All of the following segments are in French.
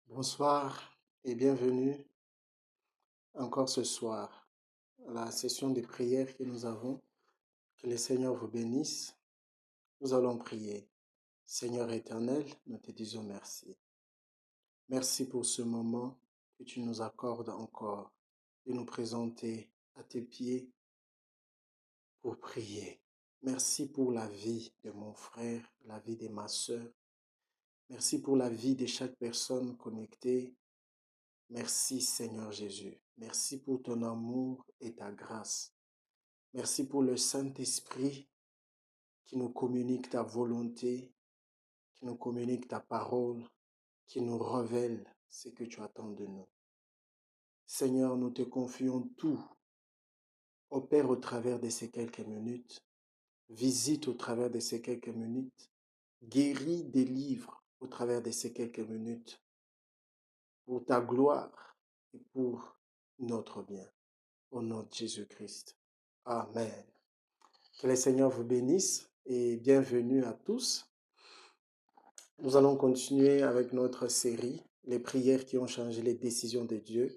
Bonsoir et bienvenue encore ce soir à la session de prière que nous avons. Que le Seigneur vous bénisse. Nous allons prier. Seigneur éternel, nous te disons merci. Merci pour ce moment que tu nous accordes encore de nous présenter à tes pieds pour prier. Merci pour la vie de mon frère, la vie de ma sœur. Merci pour la vie de chaque personne connectée. Merci Seigneur Jésus. Merci pour ton amour et ta grâce. Merci pour le Saint-Esprit qui nous communique ta volonté, qui nous communique ta parole, qui nous révèle ce que tu attends de nous. Seigneur, nous te confions tout. Opère au travers de ces quelques minutes. Visite au travers de ces quelques minutes. Guéris, délivre au travers de ces quelques minutes. Pour ta gloire et pour notre bien. Au nom de Jésus-Christ. Amen. Que le Seigneur vous bénisse et bienvenue à tous. Nous allons continuer avec notre série, les prières qui ont changé les décisions de Dieu.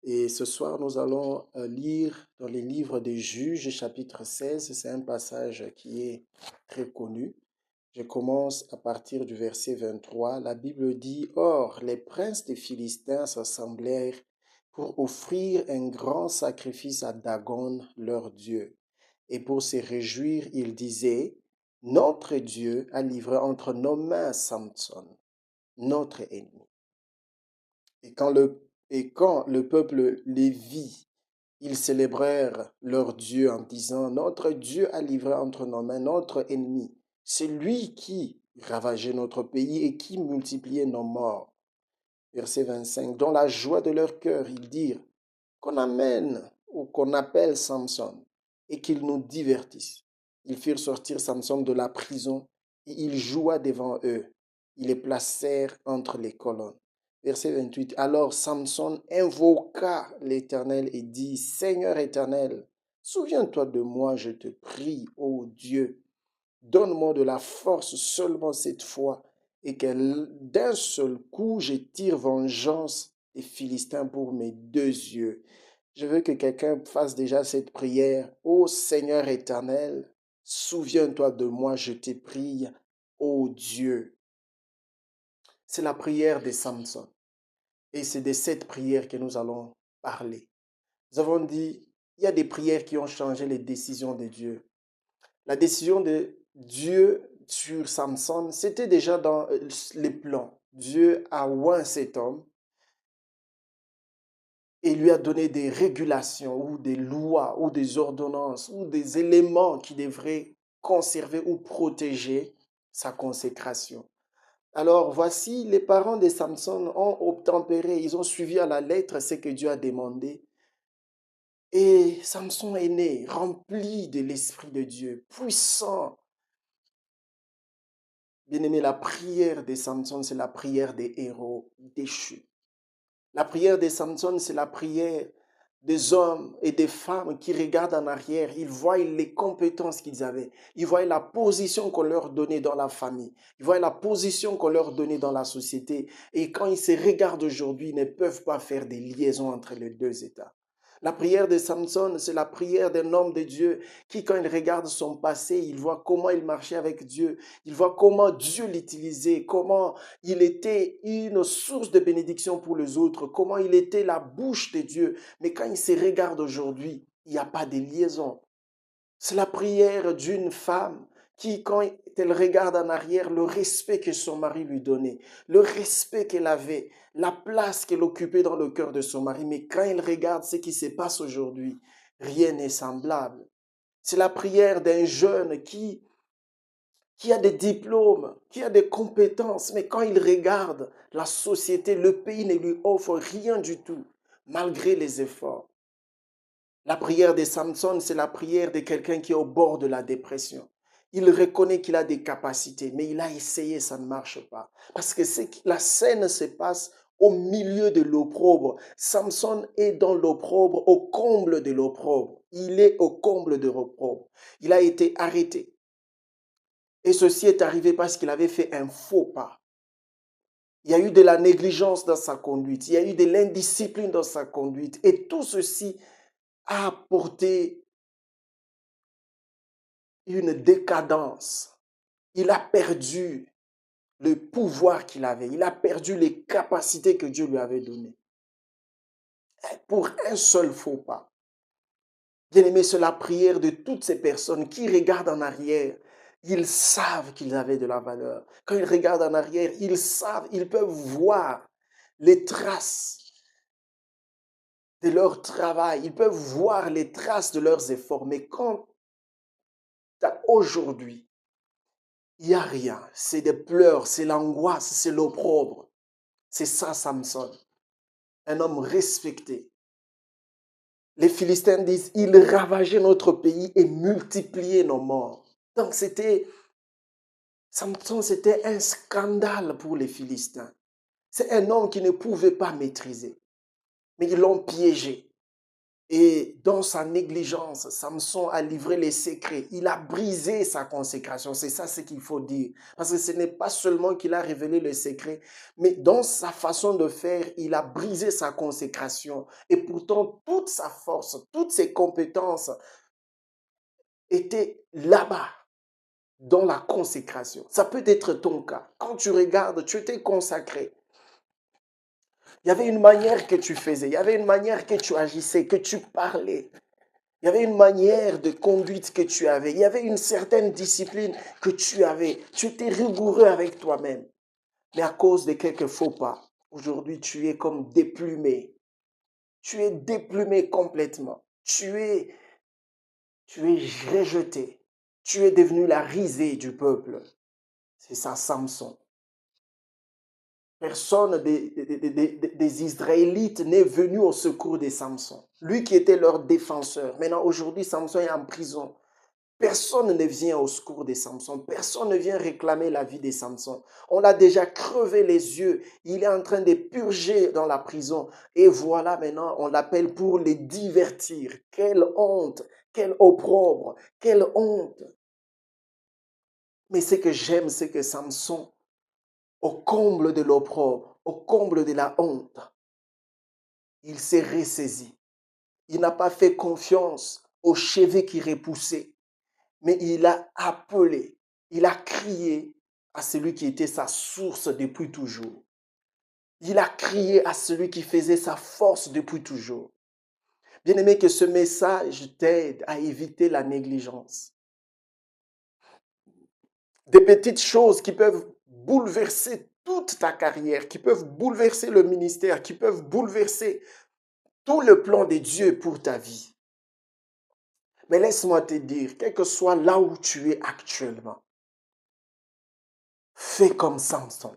Et ce soir, nous allons lire dans les livres des Juges, chapitre 16. C'est un passage qui est très connu. Je commence à partir du verset 23. La Bible dit, « Or, les princes des Philistins s'assemblèrent pour offrir un grand sacrifice à Dagon, leur Dieu. Et pour se réjouir, ils disaient, « Notre Dieu a livré entre nos mains Samson, notre ennemi. » Et quand le peuple les vit, ils célébrèrent leur Dieu en disant, « Notre Dieu a livré entre nos mains notre ennemi. C'est lui qui ravageait notre pays et qui multipliait nos morts. » Verset 25. Dans la joie de leur cœur, ils dirent, « Qu'on amène ou qu'on appelle Samson et qu'il nous divertisse. » Ils firent sortir Samson de la prison et il joua devant eux. Ils les placèrent entre les colonnes. Verset 28. Alors Samson invoqua l'Éternel et dit, « Seigneur éternel, souviens-toi de moi, je te prie, ô Dieu. Donne-moi de la force seulement cette fois, et que d'un seul coup je tire vengeance des Philistins pour mes deux yeux. » Je veux que quelqu'un fasse déjà cette prière. Ô Seigneur éternel, souviens-toi de moi, je te prie, ô Dieu. C'est la prière de Samson. Et c'est de cette prière que nous allons parler. Nous avons dit, il y a des prières qui ont changé les décisions de Dieu. La décision de Dieu sur Samson, c'était déjà dans les plans. Dieu a oint cet homme et lui a donné des régulations ou des lois ou des ordonnances ou des éléments qui devraient conserver ou protéger sa consécration. Alors voici, les parents de Samson ont obtempéré, ils ont suivi à la lettre ce que Dieu a demandé. Et Samson est né, rempli de l'Esprit de Dieu, puissant. Bien-aimé, la prière de Samson, c'est la prière des héros déchus. La prière de Samson, c'est la prière des hommes et des femmes qui regardent en arrière. Ils voient les compétences qu'ils avaient. Ils voient la position qu'on leur donnait dans la famille. Ils voient la position qu'on leur donnait dans la société. Et quand ils se regardent aujourd'hui, ils ne peuvent pas faire des liaisons entre les deux états. La prière de Samson, c'est la prière d'un homme de Dieu qui, quand il regarde son passé, il voit comment il marchait avec Dieu. Il voit comment Dieu l'utilisait, comment il était une source de bénédiction pour les autres, comment il était la bouche de Dieu. Mais quand il se regarde aujourd'hui, il n'y a pas de liaison. C'est la prière d'une femme qui, quand elle regarde en arrière, le respect que son mari lui donnait, le respect qu'elle avait, la place qu'elle occupait dans le cœur de son mari. Mais quand elle regarde ce qui se passe aujourd'hui, rien n'est semblable. C'est la prière d'un jeune qui a des diplômes, qui a des compétences, mais quand il regarde la société, le pays ne lui offre rien du tout, malgré les efforts. La prière de Samson, c'est la prière de quelqu'un qui est au bord de la dépression. Il reconnaît qu'il a des capacités, mais il a essayé, ça ne marche pas. Parce que la scène se passe au milieu de l'opprobre. Samson est dans l'opprobre, au comble de l'opprobre. Il est au comble de l'opprobre. Il a été arrêté. Et ceci est arrivé parce qu'il avait fait un faux pas. Il y a eu de la négligence dans sa conduite. Il y a eu de l'indiscipline dans sa conduite. Et tout ceci a apporté une décadence. Il a perdu le pouvoir qu'il avait. Il a perdu les capacités que Dieu lui avait données. Pour un seul faux pas. Bien-aimé, c'est la prière de toutes ces personnes qui regardent en arrière. Ils savent qu'ils avaient de la valeur. Quand ils regardent en arrière, ils savent, ils peuvent voir les traces de leur travail. Ils peuvent voir les traces de leurs efforts. Mais quand aujourd'hui, il n'y a rien. C'est des pleurs, c'est l'angoisse, c'est l'opprobre. C'est ça, Samson. Un homme respecté. Les Philistins disent, il ravageait notre pays et multipliait nos morts. Donc Samson, c'était un scandale pour les Philistins. C'est un homme qui ne pouvait pas maîtriser. Mais ils l'ont piégé. Et dans sa négligence, Samson a livré les secrets. Il a brisé sa consécration. C'est ça ce qu'il faut dire. Parce que ce n'est pas seulement qu'il a révélé le secret, mais dans sa façon de faire, il a brisé sa consécration. Et pourtant, toute sa force, toutes ses compétences étaient là-bas, dans la consécration. Ça peut être ton cas. Quand tu regardes, tu étais consacré. Il y avait une manière que tu faisais, il y avait une manière que tu agissais, que tu parlais. Il y avait une manière de conduite que tu avais. Il y avait une certaine discipline que tu avais. Tu étais rigoureux avec toi-même. Mais à cause de quelques faux pas, aujourd'hui, tu es comme déplumé. Tu es déplumé complètement. Tu es rejeté. Tu es devenu la risée du peuple. C'est ça, Samson. Personne des Israélites n'est venu au secours de Samson. Lui qui était leur défenseur. Maintenant, aujourd'hui, Samson est en prison. Personne ne vient au secours de Samson. Personne ne vient réclamer la vie de Samson. On l'a déjà crevé les yeux. Il est en train de purger dans la prison. Et voilà maintenant, on l'appelle pour les divertir. Quelle honte, quel opprobre, quelle honte. Mais ce que j'aime, c'est que Samson, au comble de l'opprobre, au comble de la honte, il s'est ressaisi. Il n'a pas fait confiance au chevet qui repoussait, mais il a appelé, il a crié à celui qui était sa source depuis toujours. Il a crié à celui qui faisait sa force depuis toujours. Bien-aimé, que ce message t'aide à éviter la négligence. Des petites choses qui peuvent bouleverser toute ta carrière, qui peuvent bouleverser le ministère, qui peuvent bouleverser tout le plan de Dieu pour ta vie. Mais laisse-moi te dire, quel que soit là où tu es actuellement, fais comme Samson.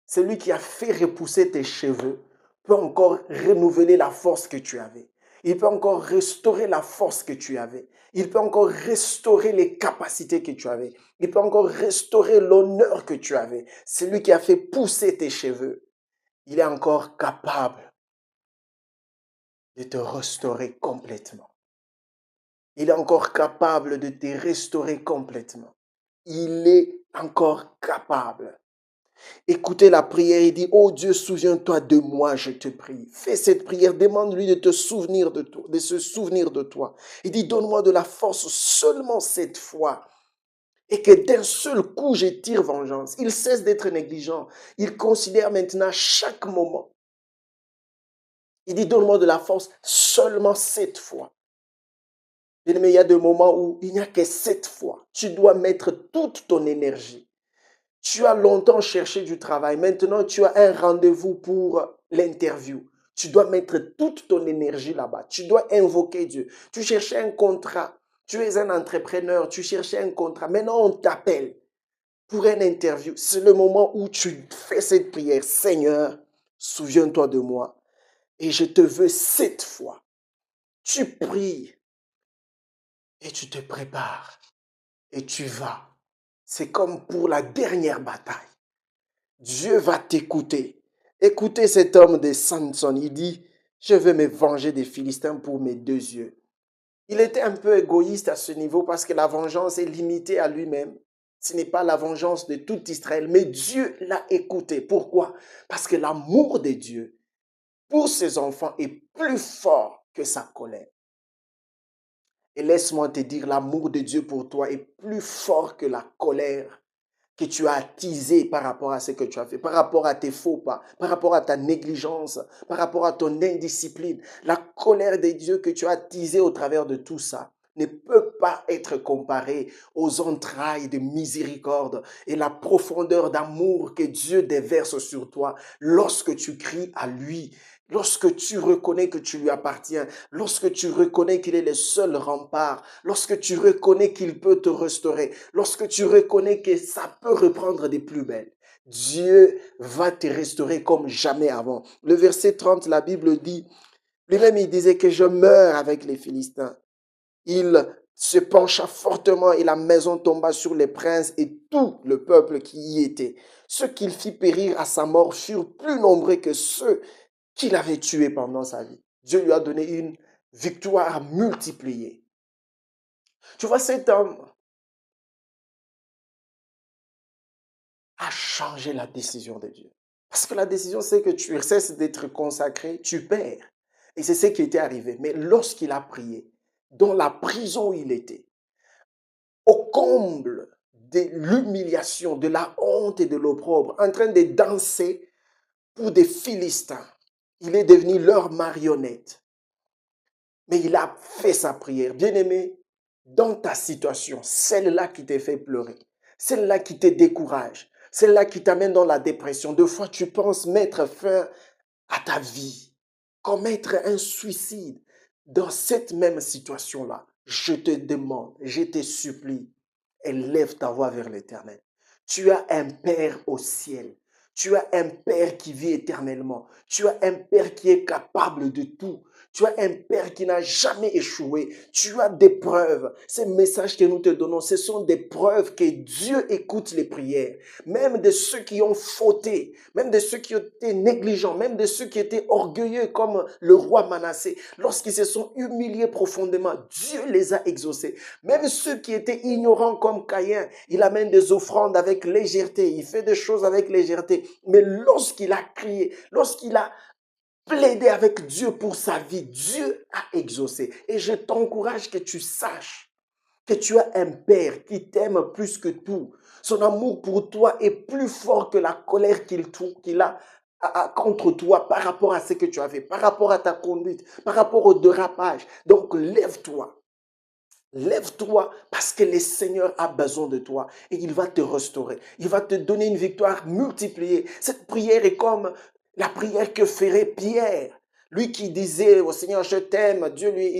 Celui qui a fait repousser tes cheveux peut encore renouveler la force que tu avais. Il peut encore restaurer la force que tu avais. Il peut encore restaurer les capacités que tu avais. Il peut encore restaurer l'honneur que tu avais. Celui qui a fait pousser tes cheveux, il est encore capable de te restaurer complètement. Il est encore capable de te restaurer complètement. Il est encore capable. Écoutez la prière, il dit, oh Dieu, souviens-toi de moi, je te prie. Fais cette prière, demande-lui de te souvenir de toi, de se souvenir de toi. Il dit, donne-moi de la force seulement cette fois. Et que d'un seul coup, je tire vengeance. Il cesse d'être négligent. Il considère maintenant chaque moment. Il dit, donne-moi de la force seulement cette fois. Mais il y a des moments où il n'y a que cette fois. Tu dois mettre toute ton énergie. Tu as longtemps cherché du travail. Maintenant, tu as un rendez-vous pour l'interview. Tu dois mettre toute ton énergie là-bas. Tu dois invoquer Dieu. Tu cherchais un contrat. Tu es un entrepreneur. Tu cherchais un contrat. Maintenant, on t'appelle pour une interview. C'est le moment où tu fais cette prière. Seigneur, souviens-toi de moi. Et je te veux cette fois. Tu pries et tu te prépares. Et tu vas. C'est comme pour la dernière bataille. Dieu va t'écouter. Écoutez cet homme de Samson. Il dit, je vais me venger des Philistins pour mes deux yeux. Il était un peu égoïste à ce niveau parce que la vengeance est limitée à lui-même. Ce n'est pas la vengeance de tout Israël, mais Dieu l'a écouté. Pourquoi? Parce que l'amour de Dieu pour ses enfants est plus fort que sa colère. Et laisse-moi te dire, l'amour de Dieu pour toi est plus fort que la colère que tu as attisée par rapport à ce que tu as fait, par rapport à tes faux pas, par rapport à ta négligence, par rapport à ton indiscipline. La colère de Dieu que tu as attisée au travers de tout ça ne peut pas être comparée aux entrailles de miséricorde et la profondeur d'amour que Dieu déverse sur toi lorsque tu cries à lui. Lorsque tu reconnais que tu lui appartiens, lorsque tu reconnais qu'il est le seul rempart, lorsque tu reconnais qu'il peut te restaurer, lorsque tu reconnais que ça peut reprendre des plus belles, Dieu va te restaurer comme jamais avant. Le verset 30, la Bible dit, lui-même il disait que je meurs avec les Philistins. Il se pencha fortement et la maison tomba sur les princes et tout le peuple qui y était. Ceux qu'il fit périr à sa mort furent plus nombreux que ceux qu'il avait tué pendant sa vie. Dieu lui a donné une victoire multipliée. Tu vois, cet homme a changé la décision de Dieu. Parce que la décision, c'est que tu cesses d'être consacré, tu perds. Et c'est ce qui était arrivé. Mais lorsqu'il a prié, dans la prison où il était, au comble de l'humiliation, de la honte et de l'opprobre, en train de danser pour des Philistins, il est devenu leur marionnette. Mais il a fait sa prière. Bien-aimé, dans ta situation, celle-là qui te fait pleurer, celle-là qui te décourage, celle-là qui t'amène dans la dépression, deux fois tu penses mettre fin à ta vie, commettre un suicide. Dans cette même situation-là, je te demande, je te supplie, élève ta voix vers l'Éternel. Tu as un Père au ciel. Tu as un Père qui vit éternellement. Tu as un Père qui est capable de tout. Tu as un Père qui n'a jamais échoué. Tu as des preuves. Ces messages que nous te donnons, ce sont des preuves que Dieu écoute les prières. Même de ceux qui ont fauté, même de ceux qui ont été négligents, même de ceux qui étaient orgueilleux comme le roi Manassé. Lorsqu'ils se sont humiliés profondément, Dieu les a exaucés. Même ceux qui étaient ignorants comme Caïn, il amène des offrandes avec légèreté. Il fait des choses avec légèreté. Mais lorsqu'il a crié, lorsqu'il a plaider avec Dieu pour sa vie, Dieu a exaucé. Et je t'encourage que tu saches que tu as un Père qui t'aime plus que tout. Son amour pour toi est plus fort que la colère qu'il a contre toi par rapport à ce que tu as fait, par rapport à ta conduite, par rapport au dérapage. Donc lève-toi. Lève-toi parce que le Seigneur a besoin de toi et il va te restaurer. Il va te donner une victoire multipliée. Cette prière est comme la prière que ferait Pierre. Lui qui disait au Seigneur, je t'aime.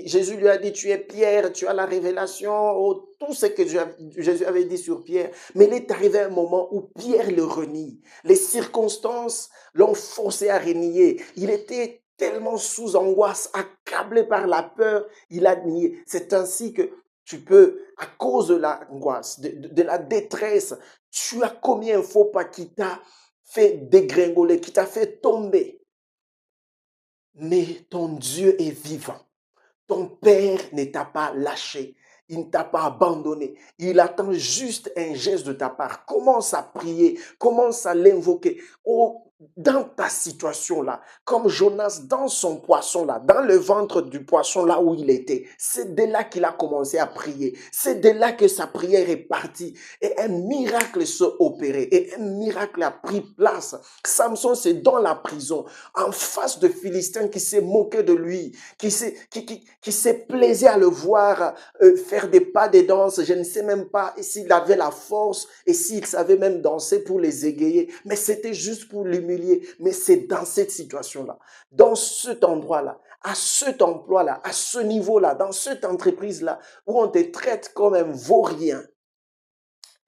Jésus lui a dit, tu es Pierre, tu as la révélation, tout ce que Jésus avait dit sur Pierre. Mais il est arrivé un moment où Pierre le renie. Les circonstances l'ont forcé à renier. Il était tellement sous angoisse, accablé par la peur, il a nié. C'est ainsi que tu peux, à cause de l'angoisse, de la détresse, tu as commis un faux pas qui t'a fait dégringoler, qui t'a fait tomber. Mais ton Dieu est vivant. Ton Père ne t'a pas lâché. Il ne t'a pas abandonné. Il attend juste un geste de ta part. Commence à prier. Commence à l'invoquer. Oh, dans ta situation là, comme Jonas dans son poisson là, dans le ventre du poisson là où il était, c'est de là qu'il a commencé à prier. C'est de là que sa prière est partie. Et un miracle s'est opéré. Et un miracle a pris place. Samson, c'est dans la prison, en face de Philistins qui s'est moqué de lui, qui s'est plaisé à le voir faire des pas de danse. Je ne sais même pas s'il avait la force et s'il savait même danser pour les égayer. Mais c'était juste pour l'humilier. Mais c'est dans cette situation-là, dans cet endroit-là, à cet emploi-là, à ce niveau-là, dans cette entreprise-là, où on te traite comme un vaurien.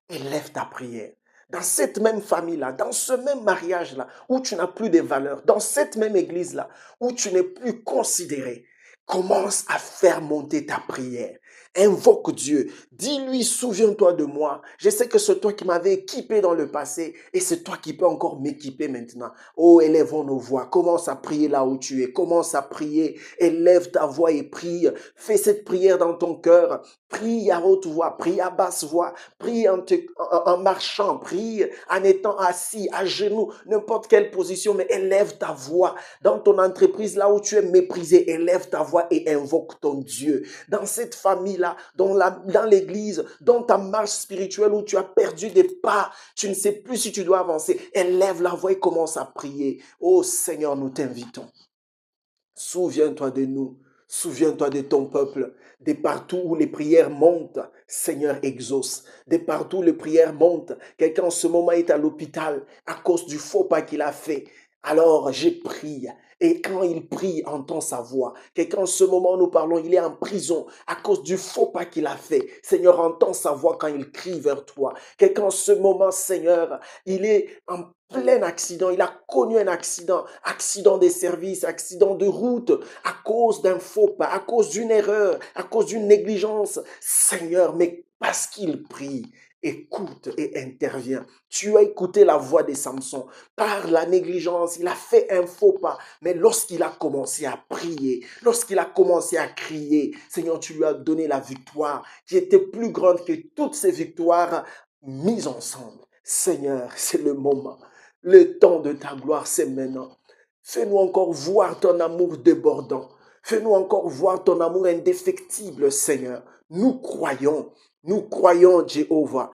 Élève ta prière. Dans cette même famille-là, dans ce même mariage-là, où tu n'as plus de valeur, dans cette même église-là, où tu n'es plus considéré, commence à faire monter ta prière. Invoque Dieu. Dis-lui, souviens-toi de moi. Je sais que c'est toi qui m'avais équipé dans le passé et c'est toi qui peux encore m'équiper maintenant. Oh, élevons nos voix. Commence à prier là où tu es. Commence à prier. Élève ta voix et prie. Fais cette prière dans ton cœur. Prie à haute voix. Prie à basse voix. Prie en marchant. Prie en étant assis, à genoux, n'importe quelle position, mais élève ta voix. Dans ton entreprise, là où tu es méprisé, élève ta voix et invoque ton Dieu. Dans cette famille-là, dans l'église, dans ta marche spirituelle où tu as perdu des pas, tu ne sais plus si tu dois avancer, élève la voix et commence à prier. Oh Seigneur, nous t'invitons. Souviens-toi de nous. Souviens-toi de ton peuple. De partout où les prières montent, Seigneur exauce. De partout où les prières montent, quelqu'un en ce moment est à l'hôpital à cause du faux pas qu'il a fait. Alors j'ai prié. Et quand il prie, entend sa voix. Quelqu'un en ce moment, nous parlons, il est en prison à cause du faux pas qu'il a fait. Seigneur, entend sa voix quand il crie vers toi. Quelqu'un en ce moment, Seigneur, il est en plein accident. Il a connu un accident. Accident des services, accident de route, à cause d'un faux pas, à cause d'une erreur, à cause d'une négligence. Seigneur, mais parce qu'il prie, écoute et intervient. Tu as écouté la voix de Samson. Par la négligence, il a fait un faux pas. Mais lorsqu'il a commencé à prier, lorsqu'il a commencé à crier, Seigneur, tu lui as donné la victoire qui était plus grande que toutes ces victoires mises ensemble. Seigneur, c'est le moment. Le temps de ta gloire, c'est maintenant. Fais-nous encore voir ton amour débordant. Fais-nous encore voir ton amour indéfectible, Seigneur. Nous croyons, Jéhovah.